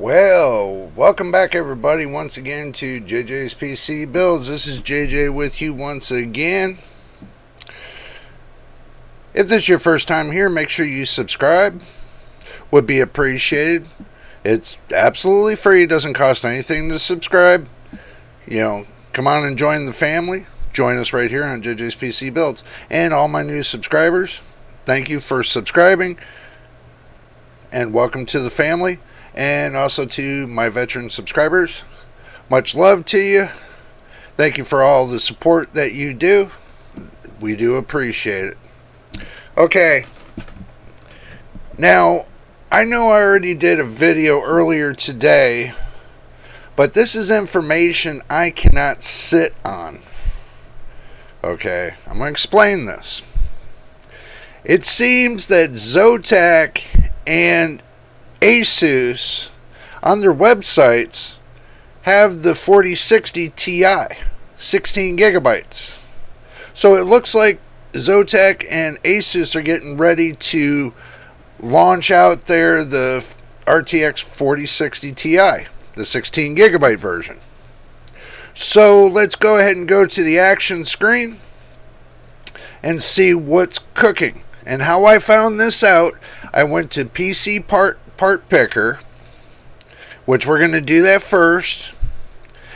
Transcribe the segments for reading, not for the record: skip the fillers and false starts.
Well, welcome back everybody once again to JJ's PC Builds. This is JJ with you once again. If this is your first time here, make sure you subscribe. Would be appreciated. It's absolutely free. It doesn't cost anything to subscribe. Come on and join the family. Join us right here on JJ's PC Builds. And all my new subscribers, thank you for subscribing. And welcome to the family. And also to my veteran subscribers, much love to you. Thank you for all the support that you do. We do appreciate it. Okay. Now, I know I already did a video earlier today, but this is information I cannot sit on. Okay, I'm going to explain this. It seems that Zotac and Asus on their websites have the 4060 Ti, 16 gigabytes. So it looks like Zotac and Asus are getting ready to launch out there the RTX 4060 Ti, the 16 gigabyte version. So let's go ahead and go to the action screen and see what's cooking. And how I found this out, I went to PC Part Picker, which we're going to do that first,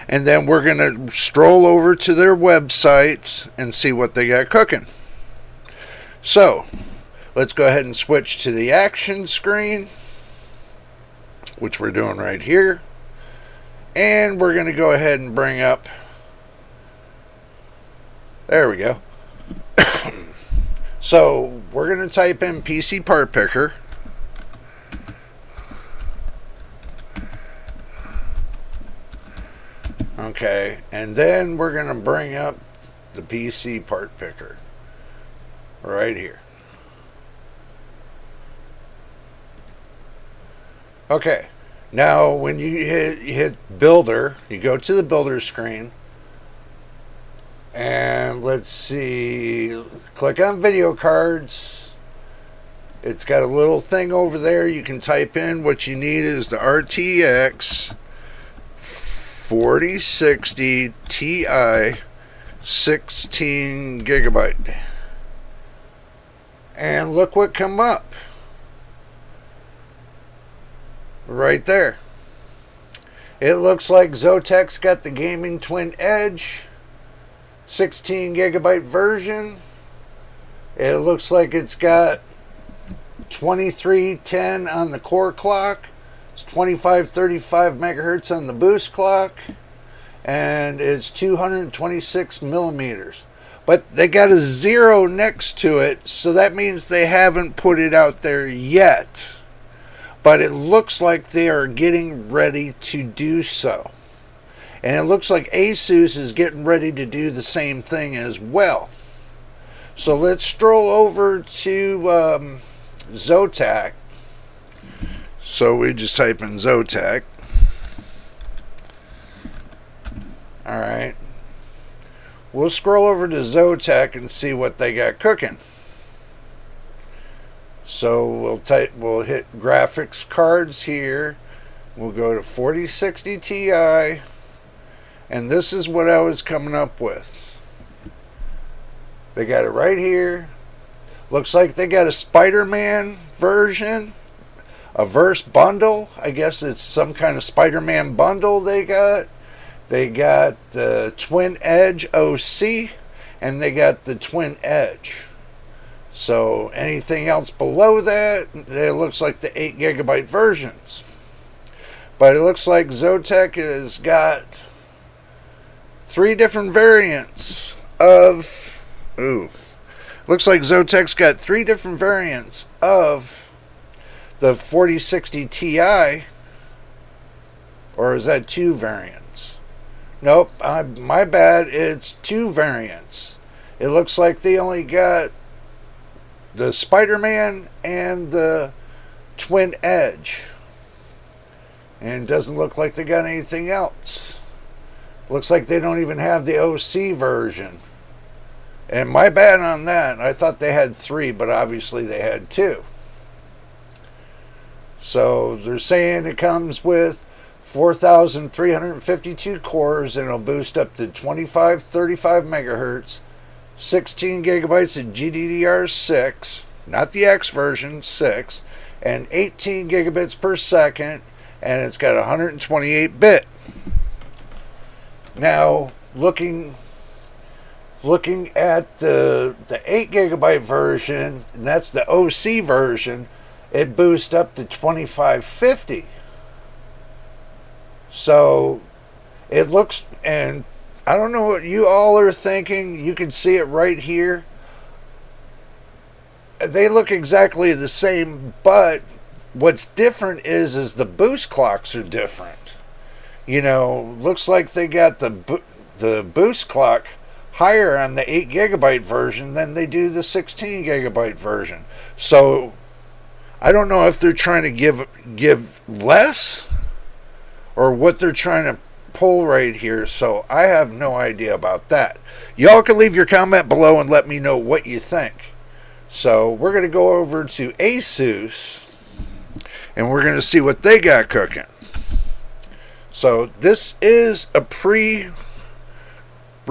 and then we're going to stroll over to their websites and see what they got cooking. So let's go ahead and switch to the action screen, which we're doing right here, and we're going to go ahead and bring up, there we go. So we're going to type in PC Part Picker. Okay, and then we're going to bring up the PC Part Picker right here. Okay, now when you hit Builder, you go to the Builder screen, and let's see, click on Video Cards. It's got a little thing over there. You can type in what you need is the RTX 4060 Ti 16 gigabyte. And look what come up. Right there. It looks like Zotac's got the Gaming Twin Edge 16 gigabyte version. It looks like it's got 2310 on the core clock. It's 2535 megahertz on the boost clock, and it's 226 millimeters. But they got a 0 next to it, so that means they haven't put it out there yet. But it looks like they are getting ready to do so. And it looks like Asus is getting ready to do the same thing as well. So let's stroll over to Zotac. So we just type in Zotac. Alright. We'll scroll over to Zotac and see what they got cooking. So we'll hit graphics cards here. We'll go to 4060 Ti. And this is what I was coming up with. They got it right here. Looks like they got a Spider-Man version. A verse bundle. I guess it's some kind of Spider-Man bundle they got. They got the Twin Edge OC, and they got the Twin Edge. So anything else below that, it looks like the 8 gigabyte versions. But it looks like Zotac has got 3 different variants of... Looks like Zotac's got 3 different variants of the 4060 Ti, or is that 2 variants? Nope, my bad, it's 2 variants. It looks like they only got the Spider-Man and the Twin Edge. And it doesn't look like they got anything else. Looks like they don't even have the OC version. And my bad on that. I thought they had 3, but obviously they had 2. So they're saying it comes with 4,352 cores, and it'll boost up to 2535 megahertz, 16 gigabytes of GDDR6, not the X version, 6, and 18 gigabits per second, and it's got 128 bit. Now, looking at the 8 gigabyte version, and that's the OC version, it boosts up to 2550. So it looks, and I don't know what you all are thinking. You can see it right here. They look exactly the same, but what's different is the boost clocks are different. You know, looks like they got the boost clock higher on the 8 gigabyte version than they do the 16 gigabyte version. So I don't know if they're trying to give less or what they're trying to pull right here. So I have no idea about that. Y'all can leave your comment below and let me know what you think. So we're going to go over to ASUS and we're going to see what they got cooking. So this is a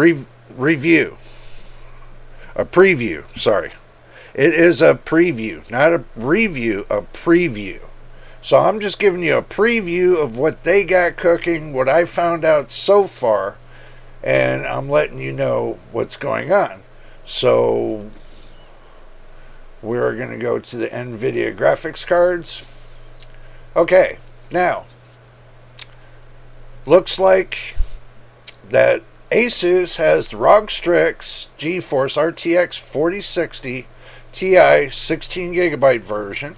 review. A preview, sorry. It is a preview, not a review, a preview. So I'm just giving you a preview of what they got cooking, what I found out so far, and I'm letting you know what's going on. So we're going to go to the NVIDIA graphics cards. Okay, now, looks like that ASUS has the ROG Strix GeForce RTX 4060 Ti 16 gigabyte version,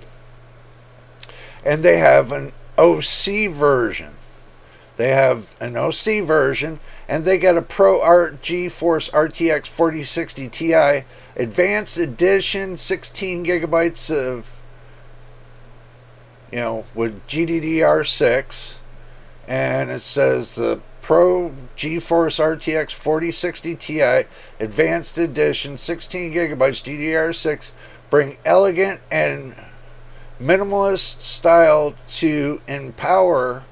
and they have an OC version. They have an OC version, and they got a ProArt GeForce RTX 4060 Ti Advanced Edition, 16 gigabytes of, with GDDR6, and it says the Pro GeForce RTX 4060 Ti Advanced Edition, 16 gigabytes GDDR6, bring elegant and minimalist style to empower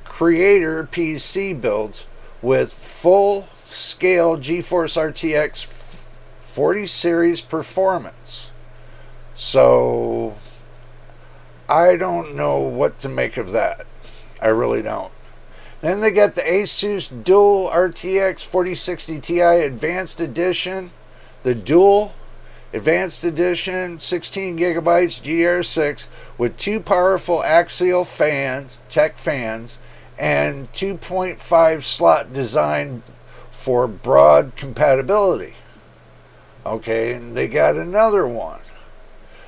creator PC builds with full-scale GeForce RTX 40 series performance. So I don't know what to make of that. I really don't. Then they got the ASUS Dual RTX 4060 Ti Advanced Edition. The Dual Advanced Edition, 16 gigabytes GDDR6 with two powerful axial fans, tech fans, and 2.5 slot design for broad compatibility. Okay, and they got another one.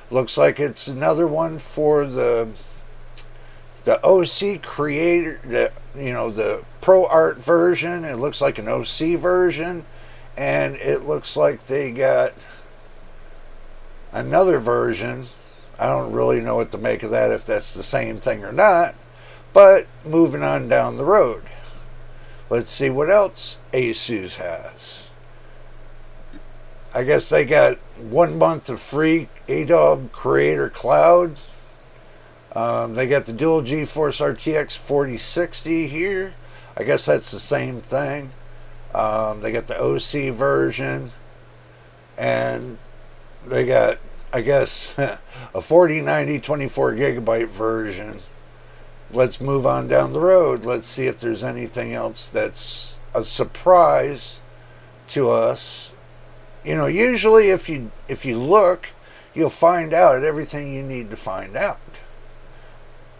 Looks like it's another one for the OC creator, the ProArt version. It looks like an OC version, and it looks like they got another version. I don't really know what to make of that, if that's the same thing or not, but moving on down the road, let's see what else ASUS has. I guess they got 1 month of free Adobe Creator Cloud. They got the dual GeForce RTX 4060 here. I guess that's the same thing. They got the OC version, and they got, I guess, a 4090 24 gigabyte version. Let's move on down the road. Let's see if there's anything else that's a surprise to us. Usually if you look, you'll find out everything you need to find out.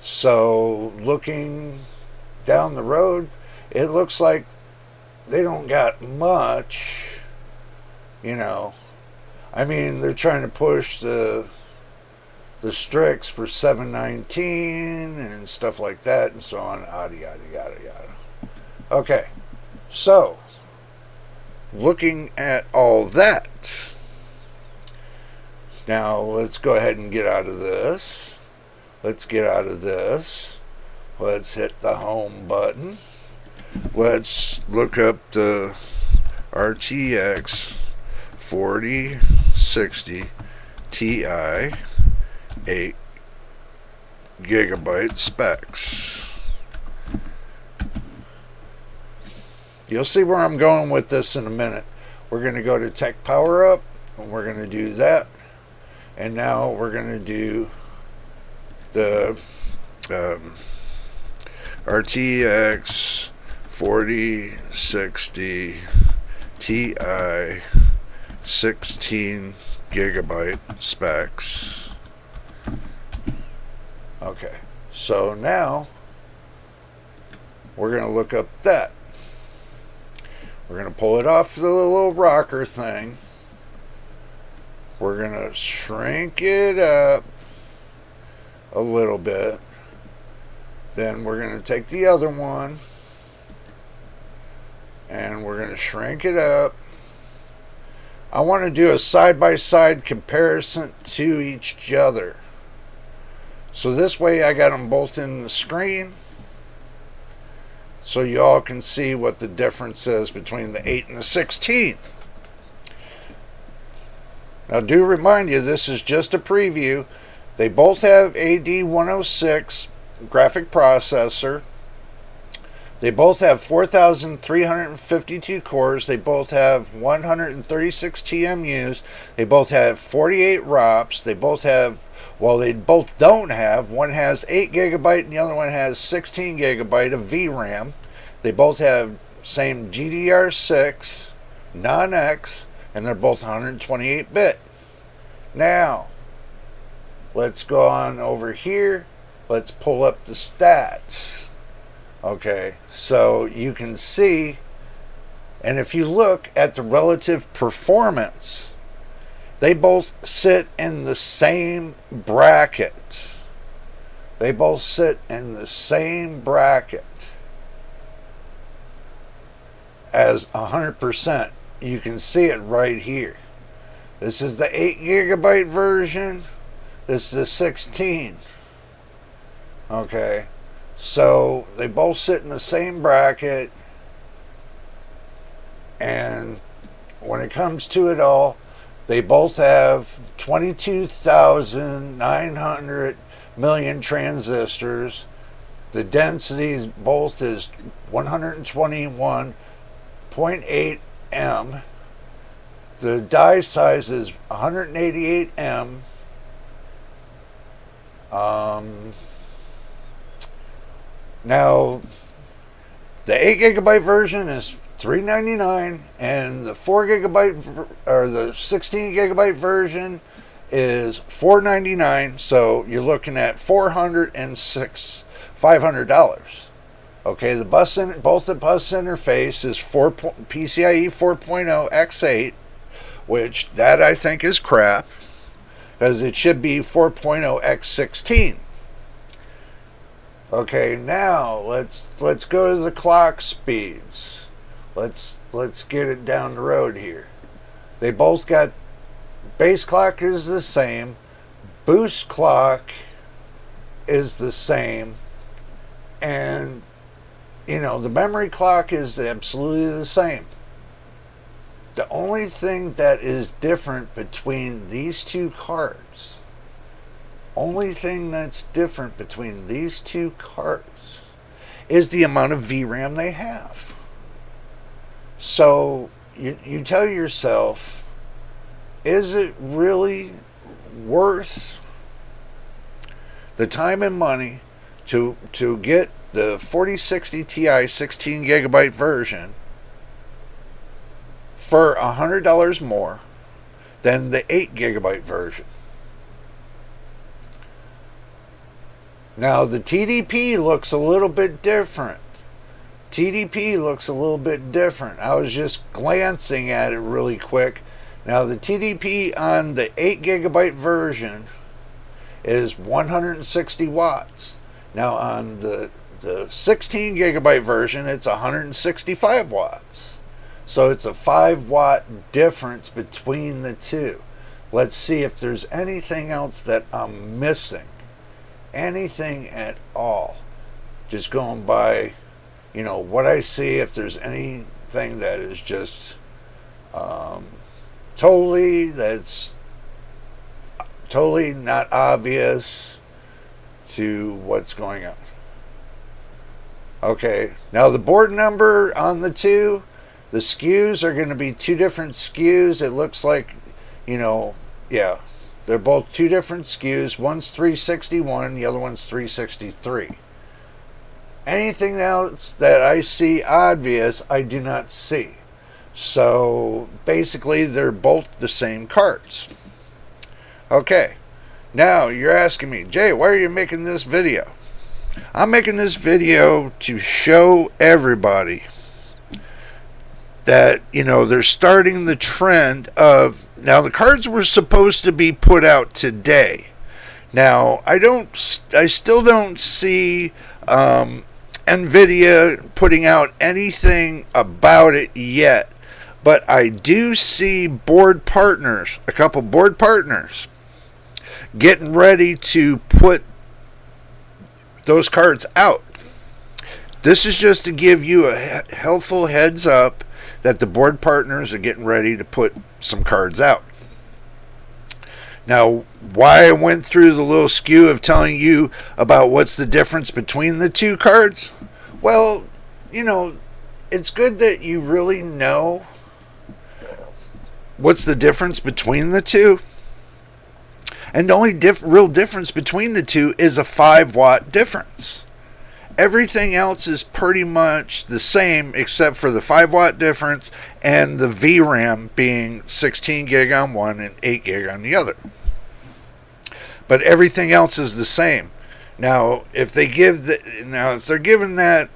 So looking down the road, it looks like they don't got much. I mean, they're trying to push the Strix for 719 and stuff like that and so on, yada yada yada yada. Okay, so looking at all that, now let's go ahead and get out of this. Let's get out of this. Let's hit the home button. Let's look up the RTX 4060 Ti 8 gigabyte specs. You'll see where I'm going with this in a minute. We're going to go to Tech Power Up, and we're going to do that. And now we're going to do the RTX 4060 Ti 16 gigabyte specs. Okay, so now we're going to look up that. We're going to pull it off the little rocker thing. We're going to shrink it up a little bit. Then we're going to take the other one and we're going to shrink it up. I want to do a side-by-side comparison to each other. So this way I got them both in the screen so you all can see what the difference is between the 8 and the 16. Now do remind you, this is just a preview. They both have AD106 graphic processor. They both have 4,352 cores. They both have 136 TMUs. They both have 48 ROPs. They both have, well, they both don't have. One has 8 gigabyte and the other one has 16 gigabyte of VRAM. They both have same GDR6, non-X, and they're both 128-bit. Now, let's go on over here. Let's pull up the stats. Okay, so you can see, and if you look at the relative performance, they both sit in the same bracket. They both sit in the same bracket as 100%. You can see it right here. This is the 8 gigabyte version. This is the 16. Okay, so they both sit in the same bracket, and when it comes to it all, they both have 22,900 million transistors. The density both is 121.8 M. The die size is 188 M. Now, the 8 gigabyte version is $399, and the 4 gigabyte or the 16 gigabyte version is $499. So you're looking at $500. Okay, the both the bus interface is PCIe 4.0 X8, which that I think is crap, because it should be 4.0 X16. Okay, now let's go to the clock speeds. Let's get it down the road here. They both got base clock is the same, boost clock is the same, and you know the memory clock is absolutely the same. The only thing that is different between these two cards, is the amount of VRAM they have. So you tell yourself, is it really worth the time and money to get the 4060 Ti 16 gigabyte version for $100 more than the 8 gigabyte version? Now the TDP looks a little bit different. I was just glancing at it really quick. Now the TDP on the 8 gigabyte version is 160 watts. Now on the 16 gigabyte version, it's 165 watts. So it's a 5 watt difference between the two. Let's see if there's anything else that I'm missing. Anything at all. Just going by, what I see, if there's anything that is just totally not obvious to what's going on. Okay, now the board number on the two, the SKUs are going to be two different SKUs. It looks like, yeah, they're both two different SKUs. One's 361, the other one's 363. Anything else that I see obvious, I do not see. So basically, they're both the same cards. Okay, now you're asking me, Jay, why are you making this video? I'm making this video to show everybody that, they're starting the trend of, now the cards were supposed to be put out today. Now, I still don't see nvidia putting out anything about it yet, but I do see board partners, a couple board partners, getting ready to put those cards out. This is just to give you a helpful heads up that the board partners are getting ready to put some cards out. Now, why I went through the little skew of telling you about what's the difference between the two cards? Well, it's good that you really know what's the difference between the two. And the only real difference between the two is a 5-watt difference. Everything else is pretty much the same except for the 5-watt difference and the VRAM being 16 gig on one and 8 gig on the other. But everything else is the same. Now, if they're giving that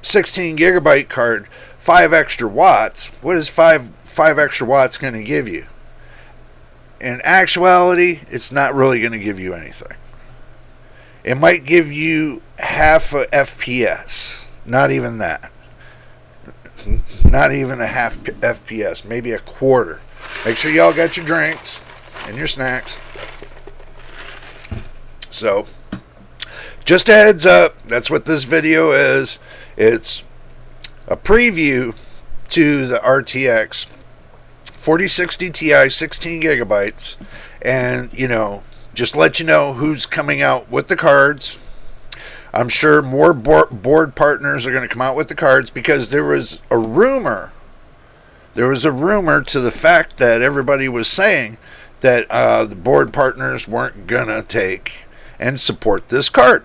16 gigabyte card 5 extra watts, what is 5 extra watts going to give you? In actuality, it's not really going to give you anything. It might give you half a FPS. Not even that. Not even a half FPS. Maybe a quarter. Make sure y'all got your drinks and your snacks. So, just a heads up, that's what this video is. It's a preview to the RTX 4060 Ti, 16 gigabytes, and just let you know who's coming out with the cards. I'm sure more board partners are going to come out with the cards because there was a rumor to the fact that everybody was saying that the board partners weren't going to take and support this card.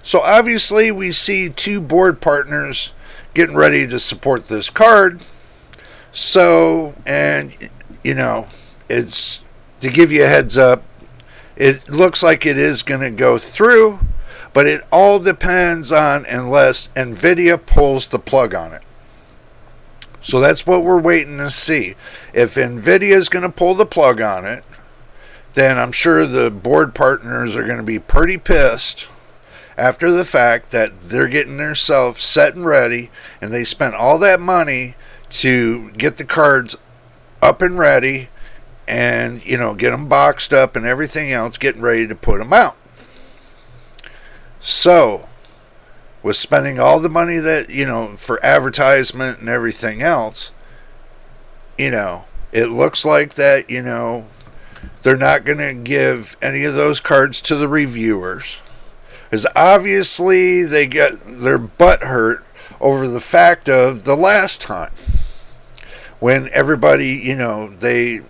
So obviously we see two board partners getting ready to support this card. So, and it's to give you a heads up, it looks like it is going to go through, but it all depends on unless nvidia pulls the plug on it. So that's what we're waiting to see. If nvidia is going to pull the plug on it, then I'm sure the board partners are going to be pretty pissed after the fact that they're getting themselves set and ready, and they spent all that money to get the cards up and ready and get them boxed up and everything else, getting ready to put them out. So with spending all the money that for advertisement and everything else, it looks like that they're not going to give any of those cards to the reviewers, because obviously they got their butt hurt over the fact of the last time when everybody, they,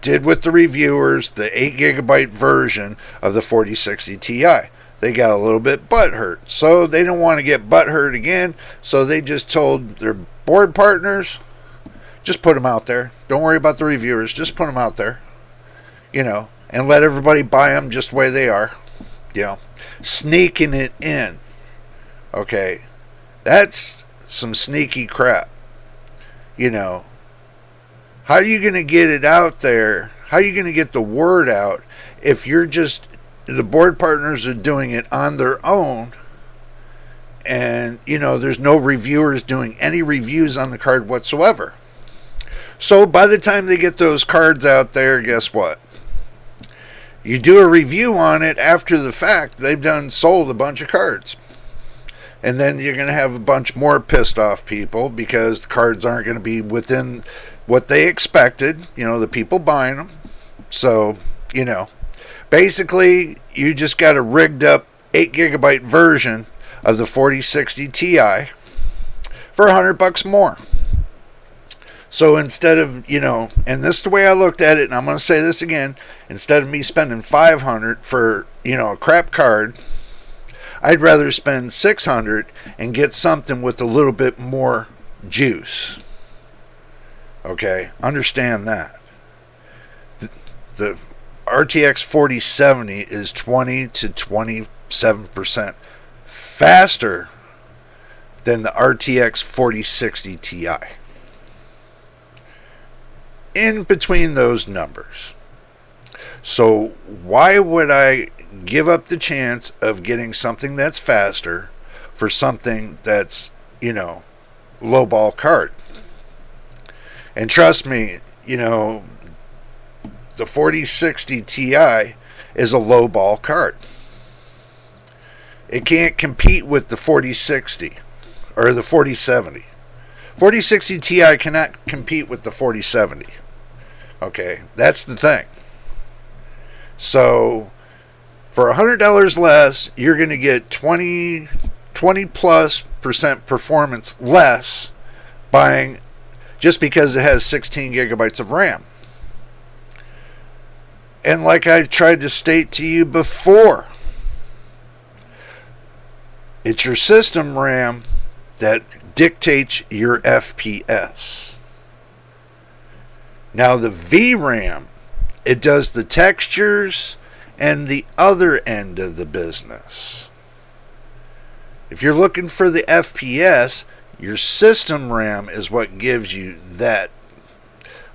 did with the reviewers the 8 gigabyte version of the 4060 Ti. They got a little bit butt hurt. So they don't want to get butt hurt again. So they just told their board partners, just put them out there. Don't worry about the reviewers. Just put them out there, and let everybody buy them just the way they are, sneaking it in. Okay. That's some sneaky crap. How are you going to get it out there? How are you going to get the word out if the board partners are doing it on their own, and there's no reviewers doing any reviews on the card whatsoever? So by the time they get those cards out there, guess what? You do a review on it after the fact, they've sold a bunch of cards. And then you're going to have a bunch more pissed off people because the cards aren't going to be within what they expected, the people buying them. So, Basically, you just got a rigged up 8 gigabyte version of the 4060 Ti for $100 more. So instead of, and this is the way I looked at it, and I'm going to say this again, instead of me spending $500 for, a crap card, I'd rather spend $600 and get something with a little bit more juice. Okay, understand that. The RTX 4070 is 20 to 27% faster than the RTX 4060 Ti. In between those numbers. So why would I give up the chance of getting something that's faster for something that's, lowball card? And trust me, the 4060 Ti is a lowball card. It can't compete with the 4060 or the 4070. 4060 Ti cannot compete with the 4070. Okay, that's the thing. So, for $100 less, you're going to get 20 plus % performance less buying just because it has 16 gigabytes of RAM. And like I tried to state to you before, it's your system RAM that dictates your FPS. Now the VRAM, it does the textures and the other end of the business. If you're looking for the FPS, your system RAM is what gives you that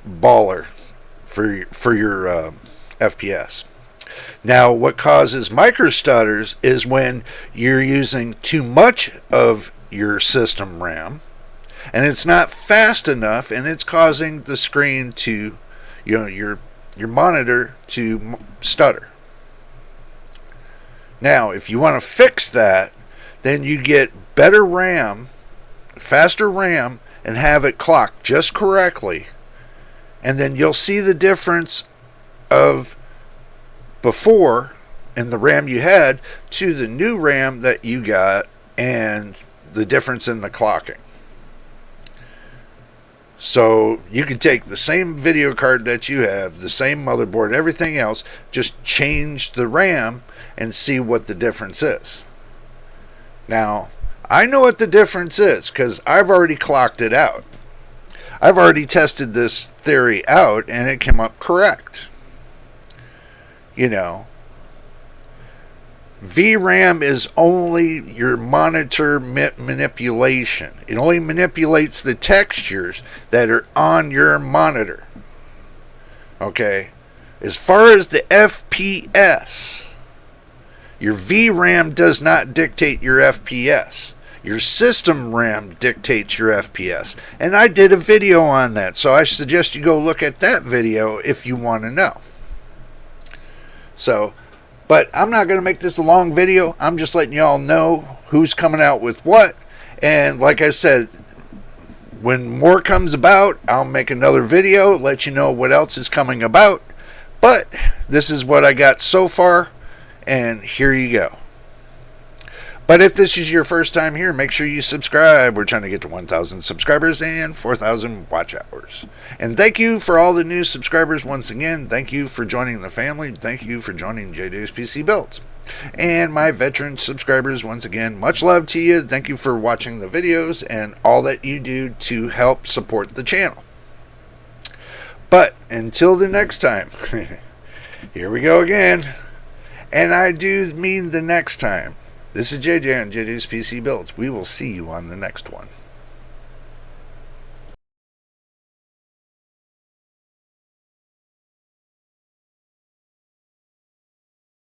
baller for your FPS. Now, what causes micro stutters is when you're using too much of your system RAM and it's not fast enough, and it's causing the screen to, your monitor to stutter. Now, if you want to fix that, then you get better RAM, faster RAM, and have it clocked just correctly, and then you'll see the difference of before and the RAM you had to the new RAM that you got, and the difference in the clocking. So you can take the same video card that you have, the same motherboard, everything else, just change the RAM and see what the difference is. Now, I know what the difference is because I've already clocked it out. I've already tested this theory out and it came up correct. VRAM is only your monitor manipulation. It only manipulates the textures that are on your monitor. Okay? As far as the FPS, your VRAM does not dictate your FPS. Your system RAM dictates your FPS. And I did a video on that, so I suggest you go look at that video if you want to know. But I'm not going to make this a long video. I'm just letting y'all know who's coming out with what. And like I said, when more comes about, I'll make another video, let you know what else is coming about. But this is what I got so far, and here you go. But if this is your first time here, make sure you subscribe. We're trying to get to 1,000 subscribers and 4,000 watch hours. And thank you for all the new subscribers once again. Thank you for joining the family. Thank you for joining JD's PC Builds. And my veteran subscribers, once again, much love to you. Thank you for watching the videos and all that you do to help support the channel. But until the next time, here we go again. And I do mean the next time. This is JJ on JD's PC Builds. We will see you on the next one.